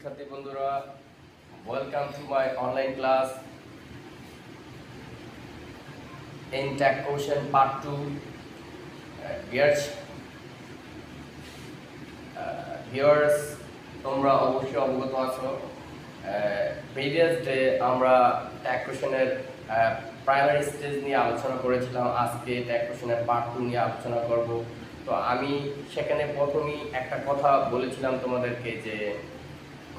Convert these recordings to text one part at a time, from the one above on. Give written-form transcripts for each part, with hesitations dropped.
শিক্ষার্থী বন্ধুরা, welcome to my online class in 𝒔𝒂 part 2. Dear viewers, তোমরা অবশ্যই অবগত আছো প্রিভিয়াস ডে আমরা 𝒔𝒂 প্রাইমারি স্টেজ নিয়ে আলোচনা করেছিলাম। আজকে 𝒔𝒂 পার্ট 2 নিয়ে আলোচনা করব। তো আমি সেখানে প্রথমেই একটা কথা বলেছিলাম তোমাদেরকে যে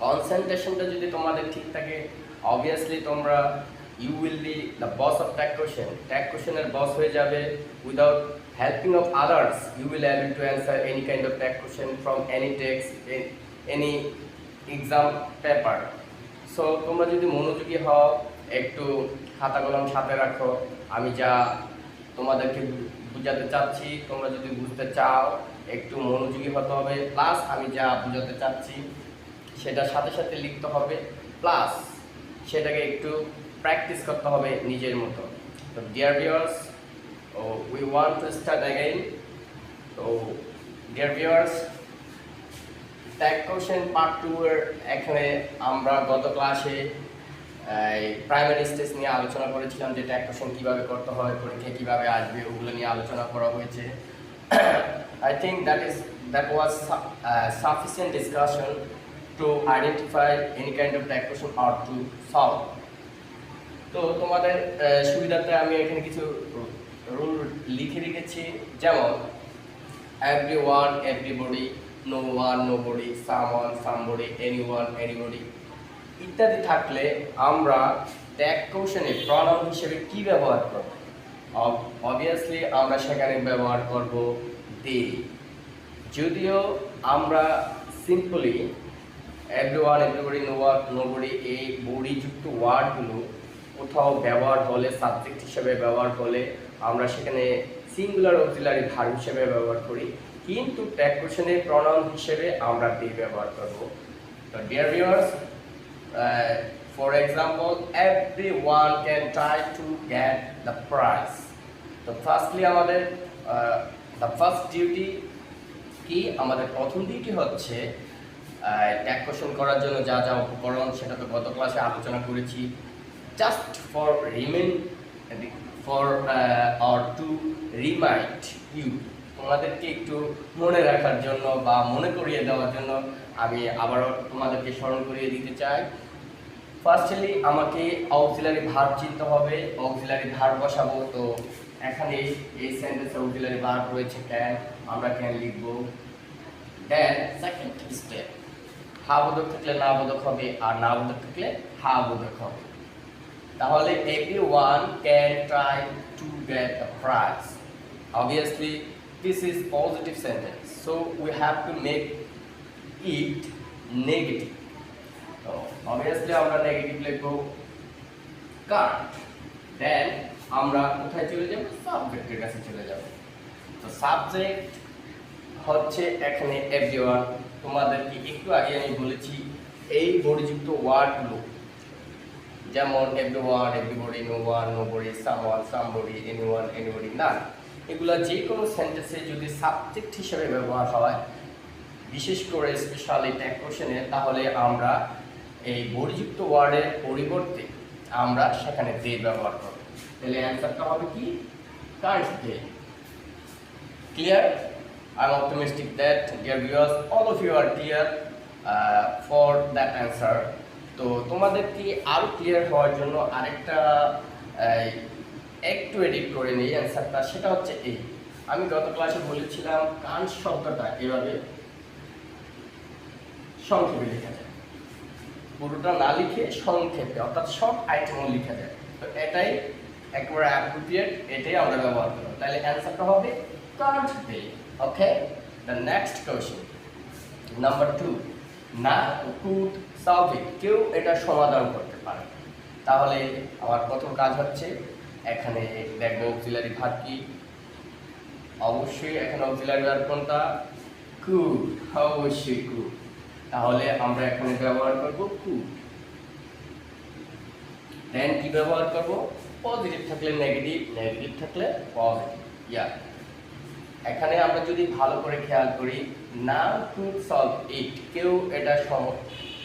কনসেন্ট্রেশনটা যদি তোমাদের ঠিক থাকে, অবভিয়াসলি তোমরা you will be the boss of 𒒔𝒂 এর বস হয়ে যাবে। without helping of others you will able to answer any kind of 𒒔𝒂 from any text in any exam paper. so তোমরা যদি মনোযোগী হও, একটু খাতা কলম সাথে রাখো, আমি যা তোমাদেরকে বুঝাতে চাচ্ছি তোমরা যদি বুঝতে চাও একটু মনোযোগী হতে হবে, প্লাস আমি যা বুঝাতে চাচ্ছি সেটা সাথে সাথে লিখতে হবে, প্লাস সেটাকে একটু প্র্যাকটিস করতে হবে নিজের মতো। তো dear viewers, we want to start again. তো ডিয়ার ভিউয়ার্স, 𒒔𝒂 পার্ট 2 এর এখানে আমরা গত ক্লাসে প্রাইমারি স্টেজ নিয়ে আলোচনা করেছিলাম যে 𒒔𝒂 কিভাবে করতে হয়, পরীক্ষা কিভাবে আসবে, ওগুলো নিয়ে আলোচনা করা হয়েছে। I think that was sufficient discussion to identify any kind of 𒒔𝒂 or to solve. তো তোমাদের সুবিধাতে আমি এখানে কিছু রুল লিখে রেখেছি, যেমন everyone, everybody, no one, nobody, someone, somebody, anyone, anybody ইত্যাদি থাকলে আমরা 𒒔𝒂 প্রনাউন হিসেবে কি ব্যবহার করব? অবভিয়াসলি আমরা সেখানে ব্যবহার করব দে। যদিও আমরা simply everyone, everybody, no one, nobody এই বডিযুক্ত ওয়ার্ডগুলো কোথাও ব্যবহার হলে, সাবজেক্ট হিসেবে ব্যবহার হলে আমরা সেখানে সিঙ্গুলার অক্সিলারি ভার্ব হিসেবে ব্যবহার করি, কিন্তু 𒒔𝒂 প্রনাউন হিসেবে আমরা দে ব্যবহার করব। তো dear viewers, for example everyone can try to get the prize. তো ফার্স্টলি আমাদের দ্য ফার্স্ট ডিউটি কি? আমাদের প্রথম ডিউটি হচ্ছে 𒒔𝒂 করার জন্য যা যা উপকরণ সেটা তো গত ক্লাসে আলোচনা করেছি। just for or to remind you, তোমাদেরকে একটু মনে রাখার জন্য বা মনে করিয়ে দেওয়ার জন্য আমি আবারও তোমাদেরকে স্মরণ করিয়ে দিতে চাই। ফার্স্টলি আমাকে অক্সিলারি ভার্ব চিনতে হবে, অক্সিলারি ভার্ব বসাবো। তো এখানে এই সেন্টেন্সে অক্সিলারি ভার্ব রয়েছে ক্যান, আমরা ক্যান লিখব। দেন সেকেন্ড স্টেপ, হা বোধক থাকলে না বোধক হবে, আর না বোধক থাকলে হা বোধক হবে। তাহলে everyone can try to get a prize. Obviously this is positive sentence, so we have to make it negative. So obviously আমরা নেগেটিভ লিখব can't, then আমরা কোথায় চলে যাব? সাবজেক্টের কাছে চলে যাব। তো সাবজেক্ট হচ্ছে এখানে everyone। তোমাদেরকে একটু আগে আমি বলেছি এই বডিযুক্ত ওয়ার্ডগুলো যেমন everyone, everybody, no one, nobody, someone, somebody, anyone, anybody, none, এগুলা যে কোনো সেন্টেন্সে যদি সাবজেক্ট হিসেবে ব্যবহার হয়, বিশেষ করে স্পেশালি 𒒔𝒂 তাহলে আমরা এই বডিযুক্ত ওয়ার্ডের পরিবর্তে আমরা সেখানে দে ব্যবহার করব। তাহলে অ্যান্সারটা হবে কি? can't they. Clear? I'm optimistic that dear viewers, all of you are clear for that answer. তো তোমাদেরকে আরো ক্লিয়ার হওয়ার জন্য আরেকটা একটু এডিট করে নিই অ্যান্সারটা, সেটা হচ্ছে এই। আমি গত ক্লাসে বলেছিলাম কান্ট শব্দটা এভাবে সংক্ষেপে লেখা যায়, পুরোটা না লিখে সংক্ষেপে, অর্থাৎ শর্ট আইটেমও লেখা যায়। তো এটাই একেবারে অ্যাপ্রোপ্রিয়েট, এটাই আমরা ব্যবহার করব। তাহলে অ্যান্সারটা হবে can't they. Okay, the next question number 2, না কুড সলভ ইট, কেউ এটা সমাধান করতে পারে। তাহলে আমার প্রথম কাজ হচ্ছে এখানে দেখবো অক্সিলারি ভার্ব কি। অবশ্যই এখানে অক্সিলারি ভার্ব কোনটা? কুড, অবশ্যই কুড। তাহলে আমরা এখানে ব্যবহার করব কুড। দেন কি ব্যবহার করব? পজিটিভ থাকলে নেগেটিভ, নেগেটিভ থাকলে পজিটিভ। ইয়া, এখানে আমরা যদি ভালো করে খেয়াল করি, না কুড সলভ ইট, কেউ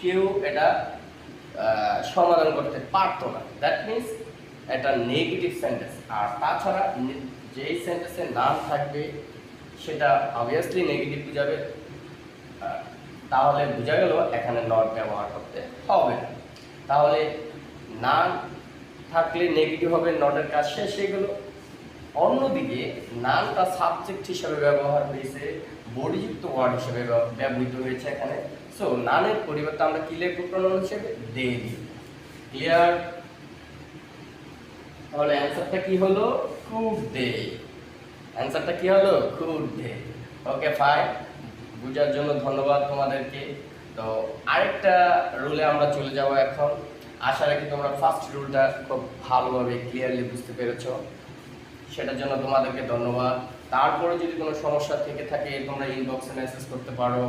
কেউ এটা সমাধান করতে পারতো না। দ্যাট মিনস এটা নেগেটিভ সেন্টেন্স। আর তাছাড়া যেই সেন্টেন্সে নান থাকবে সেটা অবভিয়াসলি নেগেটিভ বোঝাবে, তাহলে বোঝা গেল এখানে নট ব্যবহার করতে হবে না। তাহলে নান থাকলে নেগেটিভ হবে, নটের কাজ শেষ হয়ে গেল। অন্যদিকে নানটা সাবজেক্ট হিসেবে ব্যবহার হয়েছে, বডিযুক্ত ওয়ার্ড হিসেবে ব্যবহৃত হয়েছে এখানে। সো নানের পরিবর্তে আমরা কি লিখব প্রোনাউন হিসেবে? দে দিই। ক্লিয়ার? তাহলে অ্যান্সারটা কি হলো? Could they. অ্যান্সারটা কি হলো? Could they. ওকে ফাইন, বুঝার জন্য ধন্যবাদ তোমাদেরকে। তো আরেকটা রুলে আমরা চলে যাব এখন। আশা রাখি তোমরা ফার্স্ট রুলটা খুব ভালোভাবে ক্লিয়ারলি বুঝতে পেরেছো, সেটার জন্য তোমাদেরকে ধন্যবাদ। তারপরে যদি কোনো সমস্যা থেকে থাকে তোমরা ইনবক্সে মেসেজ করতে পারো,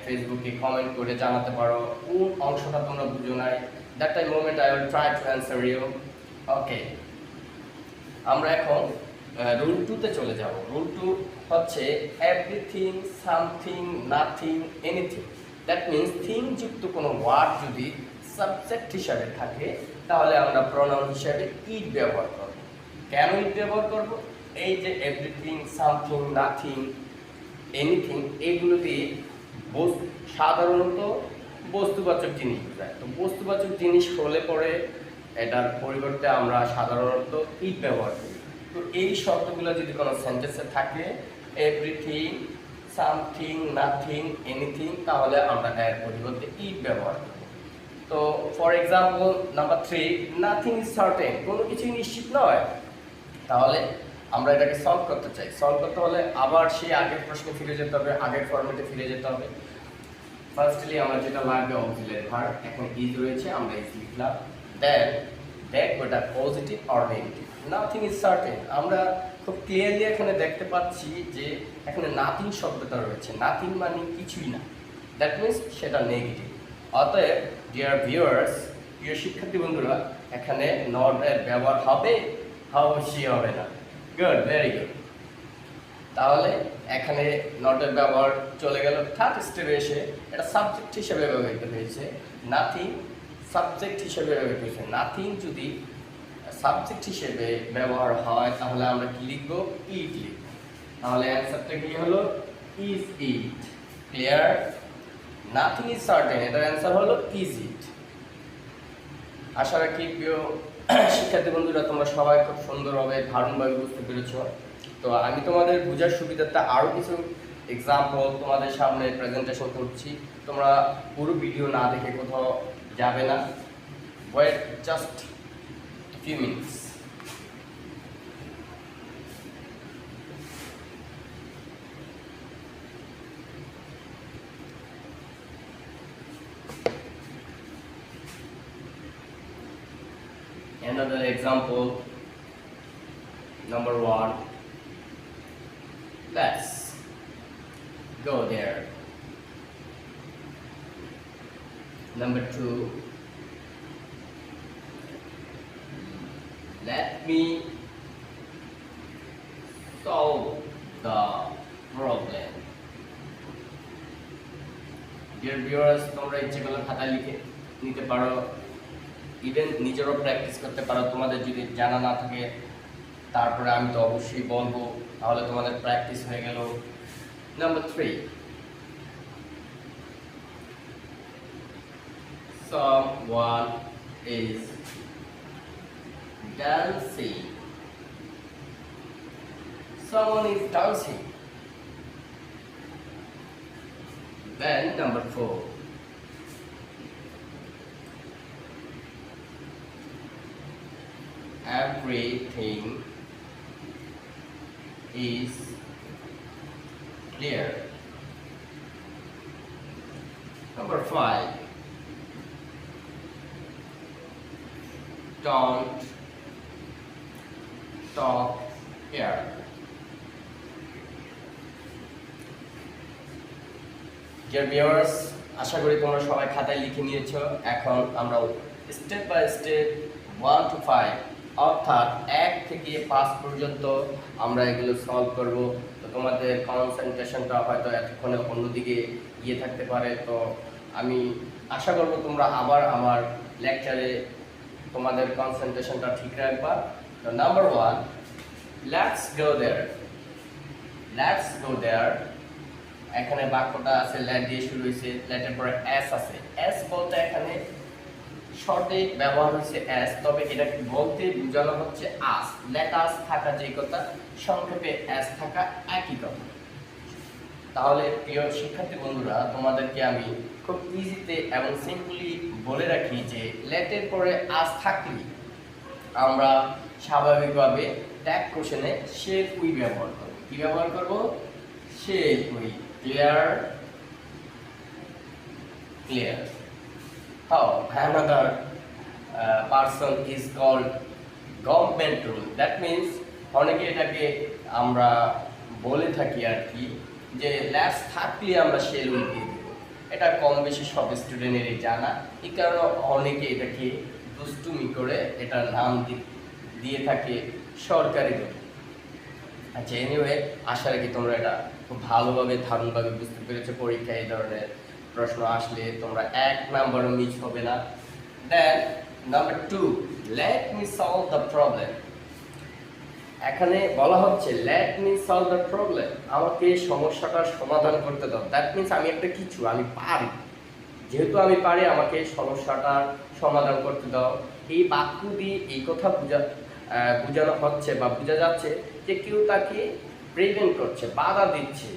ফেসবুকে কমেন্ট করে জানাতে পারো কোন অংশটা তোমরা বুঝো নাই। That time moment I will try to answer you. Okay, আমরা এখন রুল 2-তে চলে যাব। রুল 2 হচ্ছে everything, something, nothing, anything. That means thing যুক্ত কোনো ওয়ার্ড যদি সাবজেক্ট হিসাবে থাকে তাহলে আমরা প্রোনাউন হিসাবে ইট ব্যবহার করব। কেন ইট ব্যবহার করব? এই যে এভরিথিং, সামথিং, নাথিং, এনিথিং এগুলো দিয়ে সাধারণত বস্তুবাচক জিনিস বোঝায়। তো বস্তুবাচক জিনিস হলে পরে এটার পরিবর্তে আমরা সাধারণত ইট ব্যবহার করি। তো এই শব্দগুলো যদি কোনো সেন্টেন্সে থাকে, এভরিথিং, সামথিং, নাথিং, এনিথিং, তাহলে আমরা এর পরিবর্তে ইট ব্যবহার করি। তো for example number 3, nothing is certain, কোনো কিছুই নিশ্চিত নয়। তাহলে আমরা এটাকে সলভ করতে চাই। সলভ করতে হলে আবার সেই আগের প্রশ্নে ফিরে যেতে হবে, আগের ফর্মেটে ফিরে যেতে হবে। ফার্স্টলি আমার যেটা লাগবে অক্সিলারি ভার্ব, এখন ইজ রয়েছে, আমরা ইজ লিখলাম। দেন দেখো এটা positive or negative. Nothing is certain, আমরা খুব ক্লিয়ারলি এখানে দেখতে পাচ্ছি যে এখানে নাথিং শব্দটা রয়েছে। নাথিং মানে কিছুই না, দ্যাট মিনস সেটা নেগেটিভ। অতএব ডিয়ার ভিউয়ার্স, প্রিয় শিক্ষার্থী বন্ধুরা, এখানে নট এর ব্যবহার হবে? অবশ্যই হবে না। Good, very good. তাহলে এখানে নটের ব্যবহার চলে গেল। থার্ড স্টেপে এসে এটা সাবজেক্ট হিসেবে ব্যবহৃত হয়েছে। নাথিং সাবজেক্ট হিসেবে ব্যবহৃত হয়েছে। নাথিং যদি সাবজেক্ট হিসেবে ব্যবহার হয় তাহলে আমরা কি লিখব? ইট লিখব। তাহলে অ্যান্সারটা কি হলো? Is it. Clear? Nothing is certain, এটার অ্যান্সার হলো ইজ ইট। আশা রাখি প্রিয় শিক্ষার্থী বন্ধুরা তোমরা সবাই খুব সুন্দরভাবে দারুণভাবে বুঝতে পেরেছ। তো আমি তোমাদের বোঝার সুবিধার্থে আরও কিছু এক্সাম্পল তোমাদের সামনে প্রেজেন্টেশন করছি। তোমরা পুরো ভিডিও না দেখে কোথাও যাবে না। Wait just few minutes. Another example, number 1. Let's go there. Number 2. Let me solve the problem. Dear viewers, তোমরা ইচ্ছেগুলো খাতায় লিখে নিতে পারো, ইভেন নিজেরও প্র্যাকটিস করতে পারো। তোমাদের যদি জানা না থাকে তারপরে আমি তো অবশ্যই বলবো, তাহলে তোমাদের প্র্যাকটিস হয়ে গেল। Number 3, someone is dancing. Someone is dancing. Then number 4, everything is clear. Number 5, don't talk here. Dear viewers, আশা করি তোমরা সবাই খাতায় লিখে নিয়েছো। এখন আমরা স্টেপ বাই স্টেপ 1 to 5 অর্থাৎ 1 থেকে 5 পর্যন্ত আমরা এগুলো সলভ করব। তো তোমাদের কনসেন্ট্রেশনটা হয়তো এতক্ষণে অন্যদিকে গিয়ে থাকতে পারে। তো আমি আশা করব তোমরা আবার আমার লেকচারে তোমাদের কনসেন্ট্রেশনটা ঠিক রাখবা। তো number 1, let's go there. Let's go there, এখানে বাক্যটা আছে লেট দিয়ে শুরু হয়েছে, লেটের পরে এস আছে। এস বলতে এখানে শর্টে ব্যবহার হচ্ছে এস, তবে এটা বলতে বোঝানো হচ্ছে আস। লেট আস থাকা যে কথা, সংক্ষেপে এস থাকা একই কথা। তাহলে প্রিয় শিক্ষার্থী বন্ধুরা, তোমাদেরকে আমি খুব ইজিতে এবং সিম্পলি বলে রাখি যে লেটের পরে আস থাকলে আমরা স্বাভাবিকভাবে ট্যাগ কোশ্চেনে শেল উই ব্যবহার করব। কি ব্যবহার করব? Shell we. Clear? Clear? How another person is called government rule. That means অনেকে এটাকে আমরা বলে থাকি আর কি, যে ল্যাবস থাকলে আমরা শেল উই দিয়ে দেব। এটা কম বেশি সব স্টুডেন্টেরই জানা, এই কারণে অনেকে এটাকে দুষ্টুমি করে এটার নাম দিয়ে থাকে সরকারি ভাবে। আচ্ছা, এনিওয়ে, আশা রাখি তোমরা এটা খুব ভালোভাবে ধারণভাবে বুঝতে পেরেছো। পরীক্ষায় এই ধরনের প্রশ্ন আসলে তোমরা 1 নাম্বারও মিস হবে না। Then number 2, let me solve the problem. এখানে বলা হচ্ছে let me solve the problem, আমাকে সমস্যাটার সমাধান করতে দাও। দ্যাট মিনস আমি একটা কিছু আমি পারি, যেহেতু আমি পারি আমাকে সমস্যাটার সমাধান করতে দাও। এই বাক্য দিয়ে এই কথা বোঝানো হচ্ছে বা বোঝা যাচ্ছে যে কেউ তাকে প্রিভেন্ট করছে, বাধা দিচ্ছে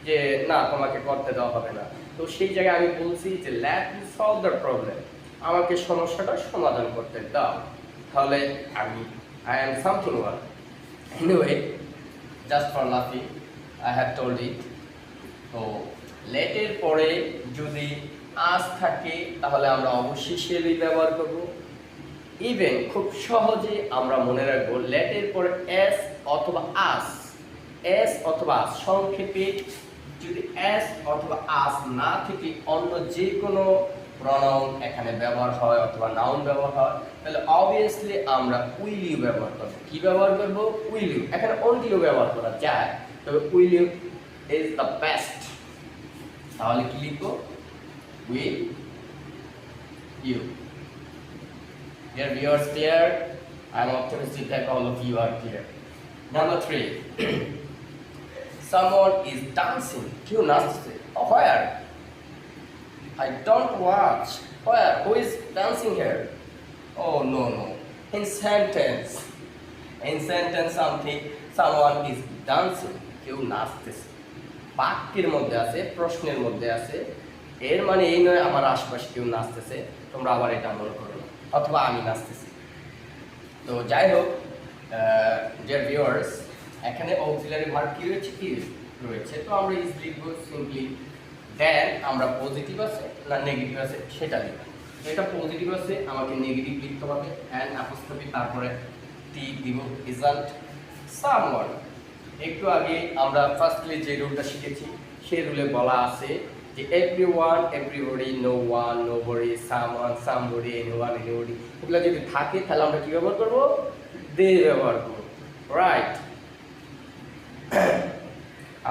যে না তোমাকে করতে দেওয়া হবে না। তো সেই জায়গায় আমি বলছি যে let me solve the problem, আমাকে সমস্যাটার সমাধান করতে দাও। তাহলে I am something one. Anyway, just for লাফিং আই হ্যাভ টোল্ড ইট। তো লেটের পরে যদি আস থাকে তাহলে আমরা অবশ্যই শেল উই ব্যবহার করব। ইভেন খুব সহজে আমরা মনে রাখবো লেটের পরে এস অথবা আস, এস অথবা আস, সংক্ষেপে যদি এস অথবা আস না থেকে অন্য যে কোনো প্রনাউন এখানে ব্যবহার হয় অথবা নাউন ব্যবহার হয়, তাহলে অবভিয়াসলি আমরা উইল ইউ ব্যবহার করব। কি ব্যবহার করব? Will you. এখানে অনলি ইউ ব্যবহার করা যায়, তবে will you is the best. তাহলে কি লিখবো? Will you. Dear viewers, clear? I am optimistic that all of you are clear. Number 3, someone is dancing. কেউ নাচছে। Where? I don't watch. Where? Who is dancing here? Oh no. In sentence someone is dancing. কেউ নাচতেছে। বাক্যের মধ্যে আছে, প্রশ্নের মধ্যে আছে, এর মানে এই নয় আমার আশপাশে কেউ নাচতেছে, তোমরা আবার এটা মনে করো না, অথবা আমি নাচতেছি। তো যাই হোক, ডিয়ার ভিউয়ার্স, এখানে অক্সিলারি ভার্ব কি রয়েছে? কি রয়েছে? তো আমরা ইজ লিখব সিম্পলি। দেন আমরা পজিটিভ আছে না নেগেটিভ আছে সেটা লিখব। এটা পজিটিভ আছে, আমাকে নেগেটিভ লিখতে হবে, অ্যান্ড অ্যাপোস্ট্রফি তারপরে টি দিব। Isn't someone. একটু আগে আমরা ফার্স্টলি যে রুলটা শিখেছি সেই রুলে বলা আছে যে everyone, everybody, no one, nobody, someone, somebody, anyone, anybody, এগুলো যদি থাকে তাহলে আমরা কি ব্যবহার করব? দে ব্যবহার করব। রাইট?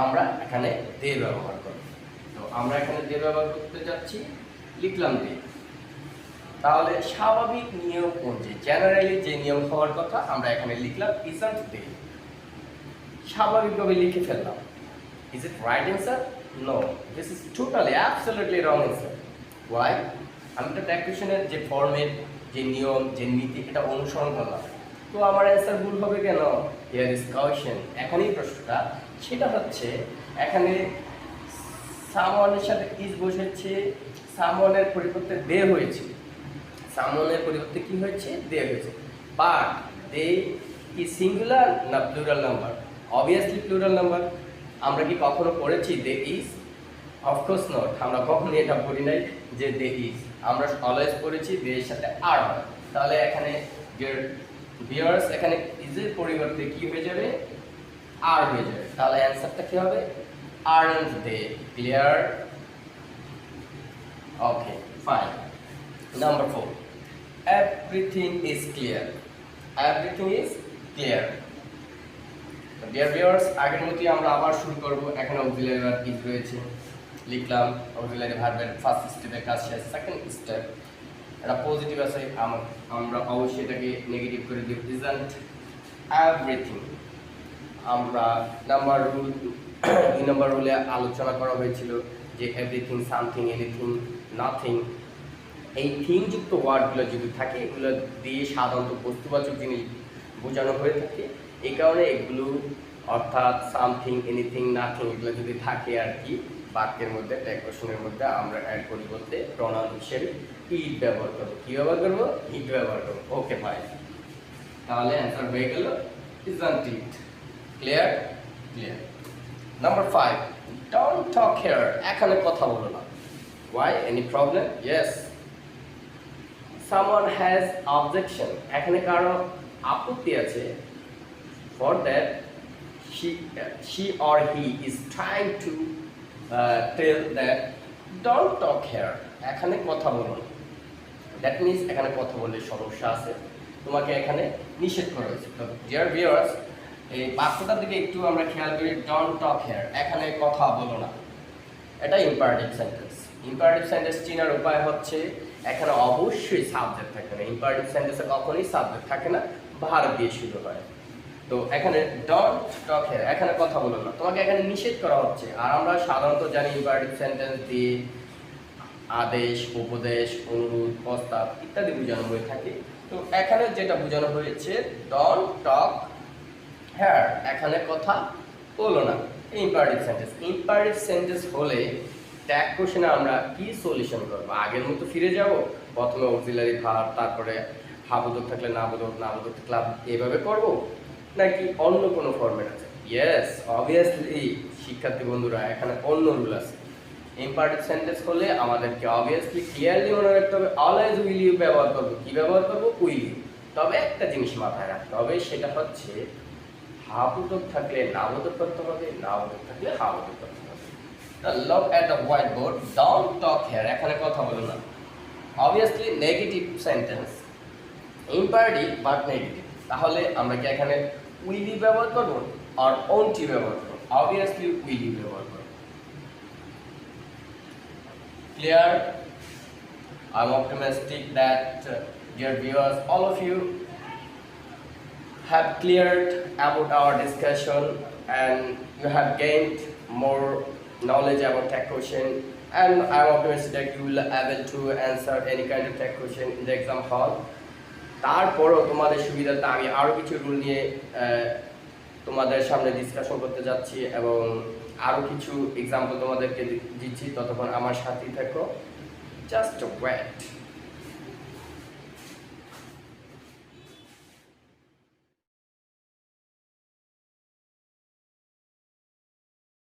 আমরা এখানে দে ব্যবহার করব। তো আমরা এখানে দে ব্যবহার করতে যাচ্ছি, লিখলাম দে। তাহলে স্বাভাবিক নিয়ম অনুযায়ী, জেনারেলি যে নিয়ম হওয়ার কথা আমরা এখানে লিখলাম ইজন্ট দে। স্বাভাবিকভাবে লিখে ফেললাম। Is it right answer? No, this is totally, absolutely wrong answer. Why? আমি তো ট্যাগ কোশ্চেনের যে ফর্মের যে নিয়ম, যে নীতি, এটা অনুসরণ করলাম, তো আমার অ্যান্সার ভুল হবে কেন? Here is question. এখানেই প্রশ্নটা, সেটা হচ্ছে এখানে সামওয়ানের সাথে ইজ বসেছে, সামওয়ানের পরিবর্তে দে হয়েছে, সামওয়ানের পরিবর্তে কি হয়েছে? দে হয়েছে। বাট দে কি সিঙ্গুলার না plural number? Obviously plural number. আমরা কি কখনো পড়েছি দে ইজ? অফকোর্স নট, আমরা কখনো এটা পড়ি নাই যে দে ইজ। আমরা অলওয়েজ পড়েছি দে এর সাথে আর হয়। তাহলে এখানে ভিউয়ার্স, এখানে ইজের পরিবর্তে কি হয়ে যাবে? আর হয়ে যাবে। তাহলে অ্যান্সারটা কি হবে? Aren't they. Clear? Okay, fine. Number 4, everything is clear. Everything is clear. Dear viewers, আগের মতোই আমরা আবার শুরু করব। এখানে অক্সিলারি ভার্ব ইজ রয়েছে, লিখলাম অক্সিলারি ভার্বের ফার্স্ট স্টেপের কাজ শেষ। সেকেন্ড স্টেপ এটা পজিটিভ আছে, আমরা অবশ্যই এটাকে নেগেটিভ করে দিব, ইজন্ট এভরিথিং। আমরা দুই নম্বর রুলে আলোচনা করা হয়েছিল যে এভরিথিং, সামথিং, এনিথিং, নাথিং, এই থিং যুক্ত ওয়ার্ডগুলো যদি থাকে এগুলো দিয়ে সাধারণত বস্তুবাচক জিনিস বোঝানো হয়ে থাকে। এই কারণে এগুলো অর্থাৎ সামথিং, এনিথিং, নাথিং এগুলো যদি থাকে আর কি বাক্যের মধ্যে, ট্যাগ মধ্যে আমরা অ্যাড করি বলতে প্রনাউন হিসেবে ইট ব্যবহার করবো। কী ব্যবহার করবো? ইট ব্যবহার করবো। ওকে ভাই, তাহলে অ্যান্সার হয়ে গেল isn't it. Clear? Clear. Number 5, don't talk here, এখানে কথা বলো না। Why? Any problem? Yes. Someone has objection, এখানে কারো আপত্তি আছে। For that she or he is trying to tell that don't talk here, এখানে কথা বলো না। দ্যাট মিনস এখানে কথা বললে সমস্যা আছে, তোমাকে এখানে নিষেধ করা হয়েছে। তো ডিয়ার ভিউয়ার্স, এই বাক্যটার দিকে একটু আমরা খেয়াল করি। ডোন্ট টক হিয়ার, এখানে কথা বলো না, এটা ইম্পারেটিভ সেন্টেন্স। ইম্পারেটিভ সেন্টেন্স চেনার উপায় হচ্ছে এখানে অবশ্যই সাবজেক্ট থাকে না। ইম্পারেটিভ সেন্টেন্সে কখনোই সাবজেক্ট থাকে না, ভার্ব দিয়ে শুরু হয়। তো এখানে ডোন্ট টক হিয়ার, এখানে কথা বলো না, তোমাকে এখানে নিষেধ করা হচ্ছে। আর আমরা সাধারণত জানি ইম্পারেটিভ সেন্টেন্স দিয়ে আদেশ, উপদেশ, অনুরোধ, প্রস্তাব ইত্যাদি বোঝানো হয়ে থাকে। তো এখানে যেটা বোঝানো হয়েছে ডোন্ট টক হিয়ার, এখানে কথা বলো না। Imperative sentence. ইম্পারেটিভ সেন্টেন্স হলে ট্যাগ কোশ্চেনে আমরা কি সলিউশন করবো? আগের মতো ফিরে যাব, প্রথমে অক্সিলারি ভার্ব, তারপরে হাবোধক থাকলে নাবোধক, নাবোধক থাকলে এভাবে করব, নাকি অন্য কোনো ফরম্যাট আছে? ইয়েস, অবভিয়াসলি শিক্ষার্থী বন্ধুরা, এখানে অন্য রুল আছে। ইম্পারেটিভ সেন্টেন্স হলে আমাদেরকে অবভিয়াসলি ক্লিয়ারলি মনে রাখতে হবে অলওয়েজ উইল ইউ ব্যবহার করবো। কি ব্যবহার করবো? Will you. তবে একটা জিনিস মাথায় রাখতে হবে, সেটা হচ্ছে হাবোধক থাকলে নাবোধক করতে হবে, নাবোধক থাকলে হাবোধক করতে হবে। Look at the white board, don't talk here, এখানে কথা বলো না। Obviously negative sentence, imperative but negative, তাহলে আমরা কি এখানে উইল ইউ ব্যবহার করবো আর ওন্ট ইউ ব্যবহার করবো? অবভিয়াসলি উইল ইউ ব্যবহার করবো। Clear? I'm optimistic that dear viewers, all of you have cleared about our discussion and you have gained more knowledge about tag question, and I'm optimistic that you will be able to answer any kind of tag question in the exam hall. তারপরও তোমাদের সুবিধাতে আমি আরও কিছু rule নিয়ে তোমাদের সামনে discussion করতে যাচ্ছি এবং আরও কিছু এক্সাম্পল তোমাদেরকে দিচ্ছি। ততক্ষণ আমার সাথেই থাকো। Just wait.